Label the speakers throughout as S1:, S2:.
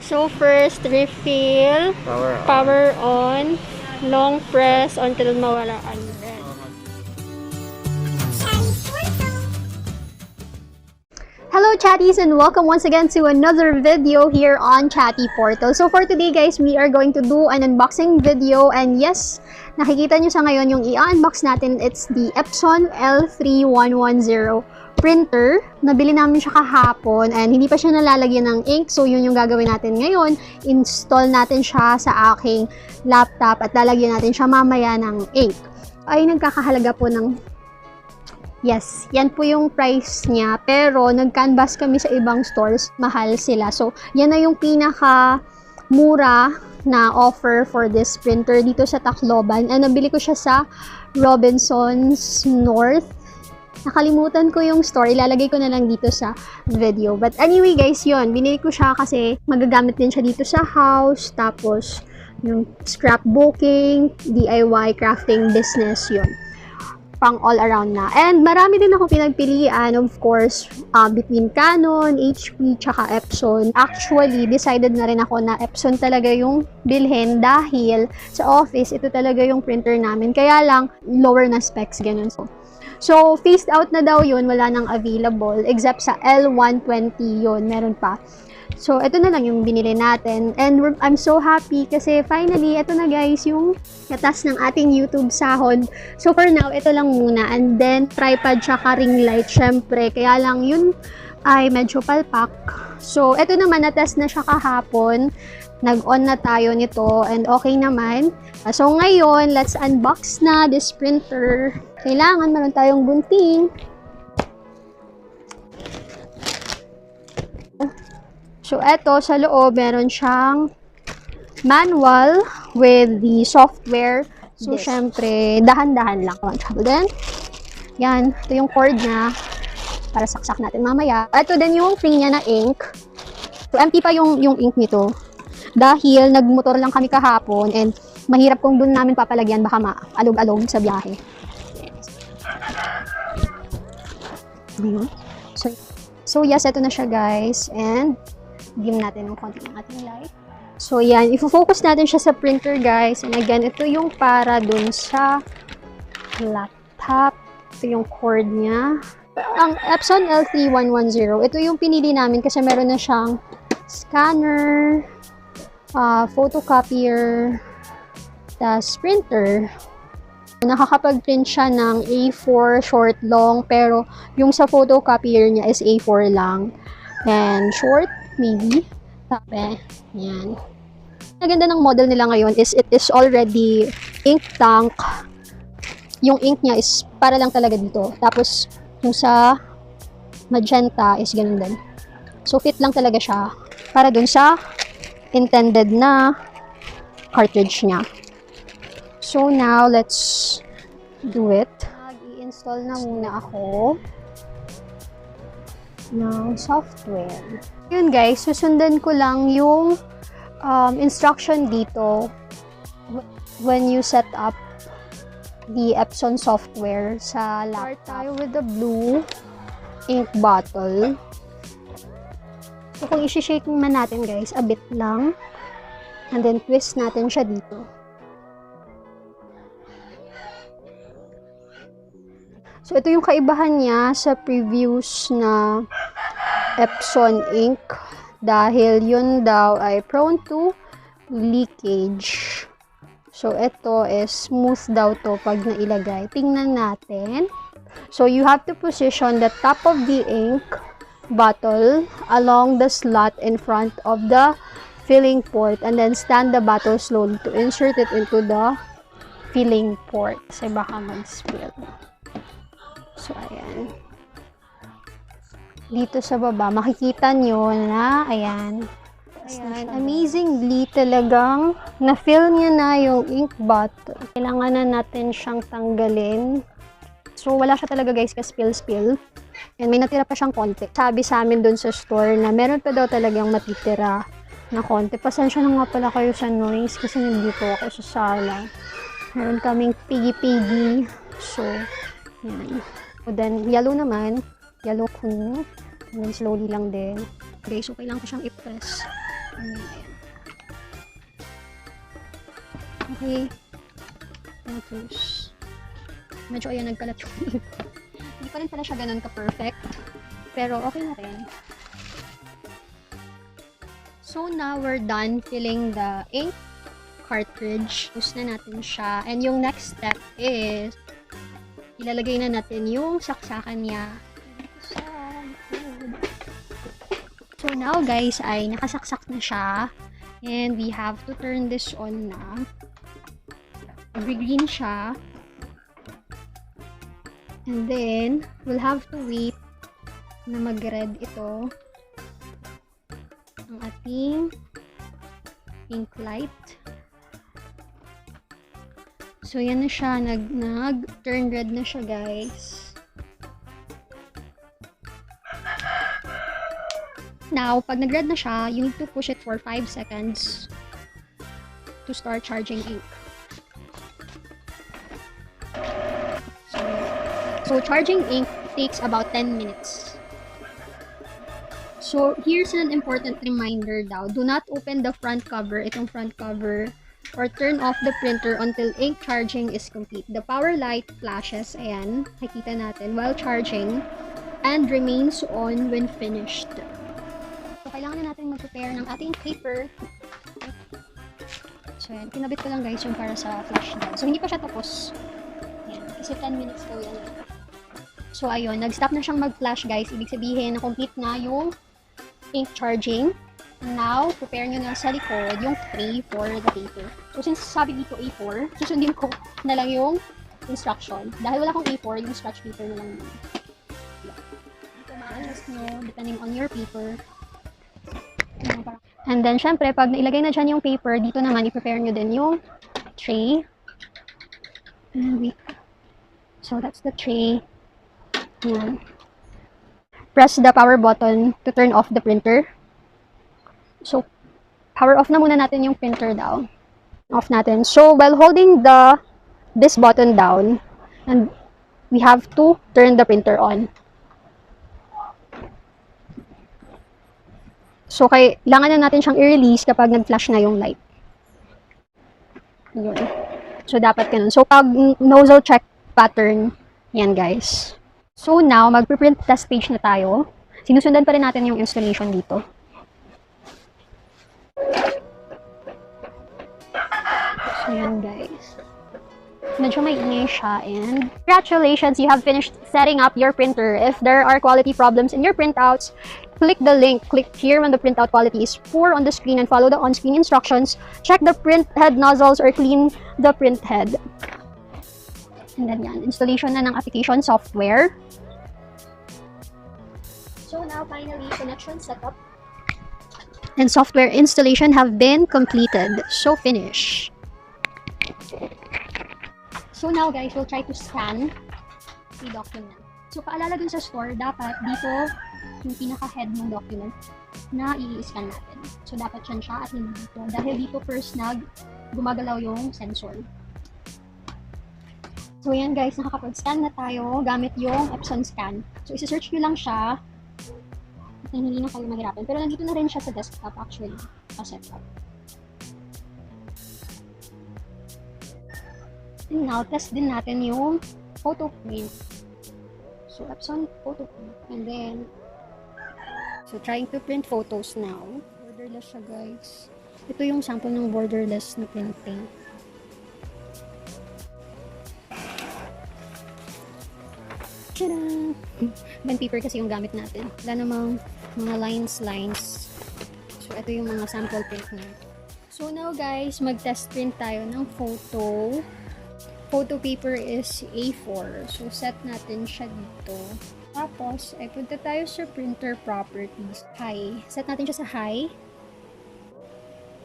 S1: So first, refill, power on, long press until mawala ang red. Hello chatties, and welcome once again to another video here on Chatty Portal. So for today guys, we are going to do an unboxing video, and yes, nakikita nyo sa ngayon yung i-unbox natin. It's the Epson L3110 printer. Nabili namin siya kahapon and hindi pa siya nalalagyan ng ink. So yun yung gagawin natin ngayon. Install natin siya sa aking laptop at lalagyan natin siya mamaya ng ink. Ay nagkakahalaga po ng, yes, yan po yung price niya. Pero nag-canvas kami sa ibang stores, mahal sila. So yan na yung pinaka mura na offer for this printer dito sa Tacloban. And nabili ko siya sa Robinson's North. Nakalimutan ko yung store, ilalagay ko na lang dito sa video. But anyway guys, yun, binili ko siya kasi magagamit din siya dito sa house, tapos yung scrapbooking, DIY, crafting business, yun. Pang all around na. And marami din ako pinagpilian, of course, between Canon, HP, tsaka Epson. Actually, decided na rin ako na Epson talaga yung bilhin dahil sa office, ito talaga yung printer namin. Kaya lang, lower na specs, ganun. So, phased out na daw yun, wala nang available, except sa L120 yun, meron pa. So, ito na lang yung binili natin. And I'm so happy kasi finally, ito na guys, yung katas ng ating YouTube sahod. So, for now, ito lang muna. And then, tripod tsaka ring light, syempre. Kaya lang yun ay medyo palpak. So, ito naman, natest na siya kahapon. Nag-on na tayo nito and okay naman. So, ngayon, let's unbox na this printer. Kailangan meron tayong gunting. So, eto, sa loob, meron siyang manual with the software. So, syempre, dahan-dahan lang. Then, yan, ito yung cord niya para saksak natin mamaya. Ito din yung free niya na ink. So, empty pa yung ink nito. Dahil nagmotor lang kami kahapon and mahirap kung dun namin papalagyan, baka maalog-alog sa biyahe. So yes, ito na siya guys. And dim natin ng konti ng ating light. So yan, ifo-focus natin siya sa printer guys. And again, ito yung para dun sa laptop. Ito yung cord niya. Ang Epson L3110, ito yung pinili namin kasi meron na siyang scanner, photocopier, tas printer. Nakakapag-print siya ng A4, short, long, pero yung sa photocopier niya is A4 lang. And short, maybe. Tape, yan. Ang ganda ng model nila ngayon is it is already ink tank. Yung ink niya is para lang talaga dito. Tapos, yung sa magenta is ganun din. So, fit lang talaga siya para dun sa intended na cartridge niya. So now, let's do it. I-install na muna ako ng software. Yun guys, susundan ko lang yung instruction dito when you set up the Epson software sa laptop. Start tayo with the blue ink bottle. So, kung isi-shake naman natin guys, a bit lang. And then, twist natin siya dito. So, ito yung kaibahan niya sa previous na Epson ink. Dahil yun daw ay prone to leakage. So, ito is smooth daw to pag nailagay. Tingnan natin. So, you have to position the top of the ink bottle along the slot in front of the filling port and then stand the bottle slowly to insert it into the filling port kasi baka mag-spill. So, ayan. Dito sa baba, makikita nyo na, ayan. Ayan, amazingly talagang na-fill niya na yung ink bottle. Kailangan na natin siyang tanggalin. So, wala siya talaga guys ka spill. And may natira pa siyang konti. Sabi sa amin dun sa store na meron pa daw talagang matitira na konti. Pasensya na nga pala kayo sa noise kasi nandito ako sa sala. Meron kaming piggy-piggy. So, yan. So, then, yellow naman. Yellow ko. And then, slowly lang din. Okay, so kailangan ko siyang i-press Ayan. Okay. Close. Medyo ayan, nagkalat yung ink. Hindi pa rin pala siya ganun ka-perfect. Pero okay na rin. So now we're done filling the ink cartridge. Use na natin siya. And yung next step is ilalagay na natin yung saksakan niya. So now guys ay nakasaksak na siya. And we have to turn this on na. Green siya. And then we'll have to wait na mag-red ito. Ang ating ink light. So, yan na siya. Nag-turn red na siya, guys. Now, pag nag-red na siya, you need to push it for 5 seconds to start charging ink. So, charging ink takes about 10 minutes. So, here's an important reminder daw. Do not open the front cover, itong front cover, or turn off the printer until ink charging is complete. The power light flashes, ayan, nakikita natin, while charging, and remains on when finished. So, kailangan na natin mag-prepare ng ating paper. So, ayan, kinabit ko lang guys yung para sa flash daw. So, hindi pa siya tapos. Ayan, kasi 10 minutes daw yan. So, ayun, nag-stop na siyang mag-flash guys. Ibig sabihin na complete na yung ink charging. Now, prepare nyo na sa likod yung tray for the paper. So, since sabi dito A4, susundin ko na lang yung instruction. Dahil wala akong A4, yung scratch paper na lang yun. Ito ma-adjust nyo, depending on your paper. And then, syempre, pag nailagay na dyan yung paper, dito naman, i-prepare nyo din yung tray. So, that's the tray. Yan. Press the power button to turn off the printer. So, power off na muna natin yung printer daw. Off natin. So, while holding this button down, and we have to turn the printer on. So, kailangan na natin siyang i-release kapag nag-flash na yung light. Yun. So, dapat ganun. So, pag nozzle check pattern, yan guys. So, now, mag-print test page na tayo. Sinusundan pa rin natin yung installation dito. So, yan guys. Medyo may ingay siya and congratulations, you have finished setting up your printer. If there are quality problems in your printouts, click the link. Click here when the printout quality is poor on the screen and follow the on-screen instructions. Check the print head nozzles or clean the print head. And then yan, installation na ng application software. So now, finally, connection setup and software installation have been completed. So, finish. So now guys, we'll try to scan the document. So paalala dun sa store, dapat dito yung pinaka-head ng document na i-scan natin. So dapat yan siya at hindi dito. Dahil dito first gumagalaw yung sensor. So yan guys, nakakapag-scan na tayo gamit yung Epson scan. So isa-search nyo lang siya. At hindi na kayo mahirapan. Pero nandito na rin siya sa desktop actually. Sa setup. And now, test din natin yung photo print. So, Epson photo print. And then, so trying to print photos now. Borderless siya, guys. Ito yung sample ng borderless na printing. Tadaan! Band paper kasi yung gamit natin. Wala namang mga lines. So, ito yung mga sample print na. So, now guys, mag-test print tayo ng photo. Photo paper is A4. So, set natin siya dito. Tapos, punta tayo sa printer properties. High. Set natin siya sa high.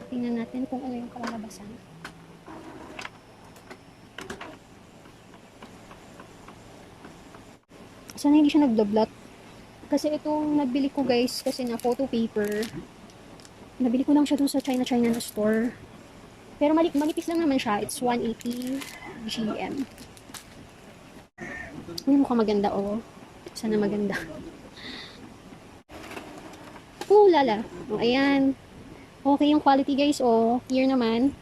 S1: Tingnan natin kung ano yung kalalabasan. Sana hindi siya nagdoblot. Kasi itong nabili ko guys, kasi na photo paper. Nabili ko lang siya dun sa China na store. Pero manipis lang naman siya. It's 180 GM. Uy, mukhang maganda, oh. Sana maganda. Oh, lala. Oh, ayan. Okay yung quality guys. O, here naman.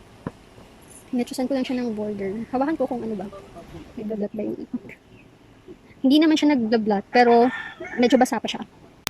S1: Pinatsusan ko lang siya ng border. Hawakan ko kung ano ba. Nagdablat ba yung ink? Hindi naman siya nagdablat, pero medyo basa pa siya.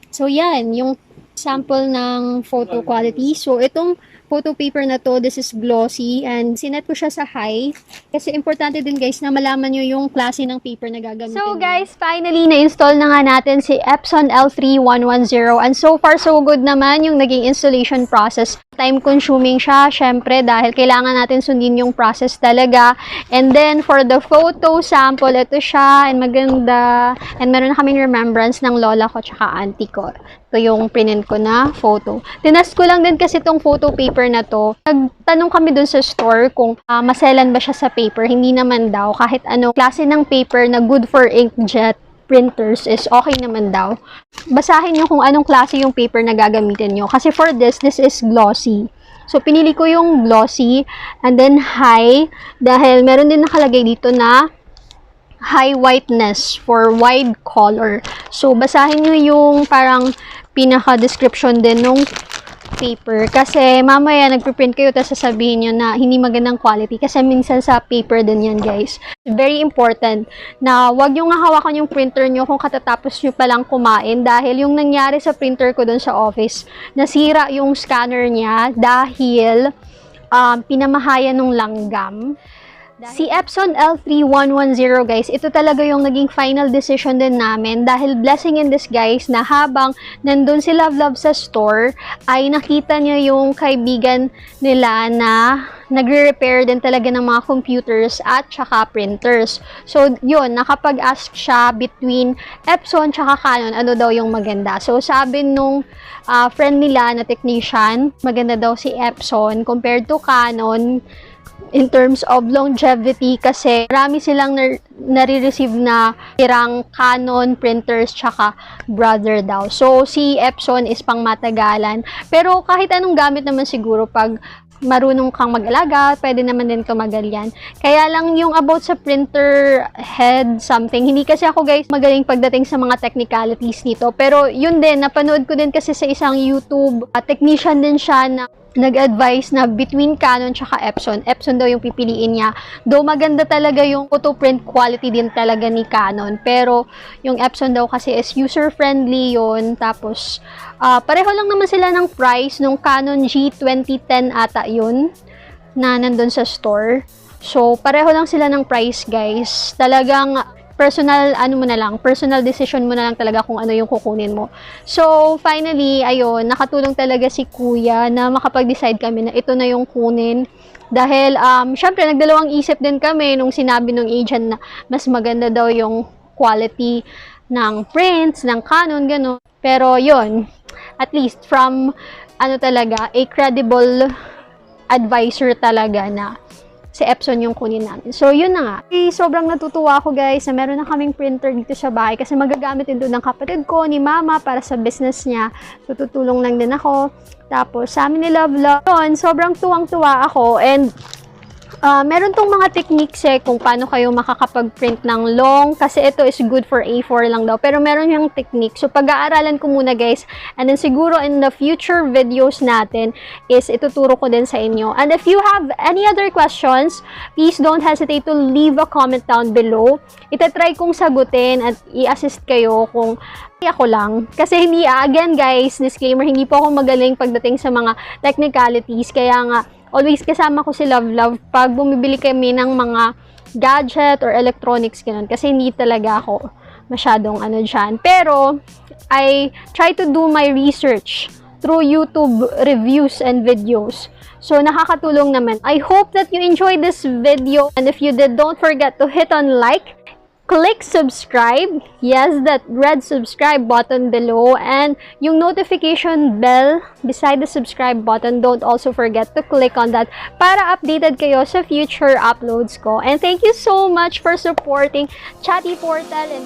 S1: So, yan. Yung sample ng photo quality. So, itong photo paper na to, this is glossy and sinet ko siya sa high kasi importante din guys na malaman nyo yung klase ng paper na gagamitin. So guys, finally na-install na nga natin si Epson L3110 and so far so good naman yung naging installation process. Time consuming siya, syempre dahil kailangan natin sundin yung process talaga. And then for the photo sample, ito siya and maganda and meron na kaming remembrance ng lola ko tsaka auntie ko. Ito yung print ko na photo. Tinest ko lang din kasi itong photo paper na to. Nagtanong kami dun sa store kung maselan ba siya sa paper. Hindi naman daw. Kahit ano klase ng paper na good for inkjet printers is okay naman daw. Basahin nyo kung anong klase yung paper na gagamitin nyo. Kasi for this is glossy. So, pinili ko yung glossy and then high dahil meron din nakalagay dito na high whiteness for wide color. So, basahin nyo yung parang pinaka-description din nung paper. Kasi mamaya nagpiprint kayo tapos sasabihin nyo na hindi magandang quality. Kasi minsan sa paper din yan guys. Very important na wag yung hawakan yung printer nyo kung katatapos nyo palang kumain. Dahil yung nangyari sa printer ko dun sa office, nasira yung scanner niya dahil pinamahayan ng langgam. Si Epson L3110 guys, ito talaga yung naging final decision din namin dahil blessing in disguise na habang nandun si Love sa store ay nakita niya yung kaibigan nila na nagre-repair din talaga ng mga computers at saka printers. So yun, nakapag-ask siya between Epson tsaka Canon ano daw yung maganda. So sabi nung friend nila na technician, maganda daw si Epson compared to Canon in terms of longevity kasi marami silang nare-receive na tirang Canon printers tsaka brother daw. So, si Epson is pang matagalan. Pero kahit anong gamit naman siguro pag marunong kang mag-alaga, pwede naman din tumagal yan. Kaya lang yung about sa printer head something, hindi kasi ako guys magaling pagdating sa mga technicalities nito. Pero yun din, napanood ko din kasi sa isang YouTube technician din siya na nag-advise na between Canon tsaka Epson. Epson daw yung pipiliin niya. Though maganda talaga yung photo print quality din talaga ni Canon. Pero yung Epson daw kasi is user-friendly yun. Tapos, pareho lang naman sila ng price nung Canon G2010 ata yun na nandun sa store. So, pareho lang sila ng price guys. Talagang personal decision mo na lang talaga kung ano yung kukunin mo. So, finally, ayun, nakatulong talaga si Kuya na makapag-decide kami na ito na yung kunin. Dahil, syempre, nagdalawang isip din kami nung sinabi ng agent na mas maganda daw yung quality ng prints, ng Canon, gano'n. Pero, yun, at least from, talaga, a credible advisor talaga na si Epson yung kunin namin. So, yun na nga. Sobrang natutuwa ako guys na meron na kaming printer dito sa bahay kasi magagamit din doon ng kapatid ko, ni mama, para sa business niya. So, tutulong lang din ako. Tapos, sa amin ni Love, yun, sobrang tuwang-tuwa ako and meron tong mga techniques kung paano kayo makakapag-print ng long kasi ito is good for A4 lang daw. Pero meron yung technique. So, pag-aaralan ko muna guys. And then siguro in the future videos natin is ituturo ko din sa inyo. And if you have any other questions, please don't hesitate to leave a comment down below. Itatry kong sagutin at i-assist kayo kung ako lang. Kasi hindi, again guys, disclaimer, hindi po ako magaling pagdating sa mga technicalities. Kaya nga, always kasama ko si Love pag bumibili kami ng mga gadget or electronics ganun. Kasi hindi talaga ako masyadong dyan. Pero, I try to do my research through YouTube reviews and videos. So, nakakatulong naman. I hope that you enjoyed this video. And if you did, don't forget to hit on like, click subscribe, yes, that red subscribe button below, and yung notification bell beside the subscribe button, don't also forget to click on that para updated kayo sa future uploads ko. And thank you so much for supporting Chatty Portal and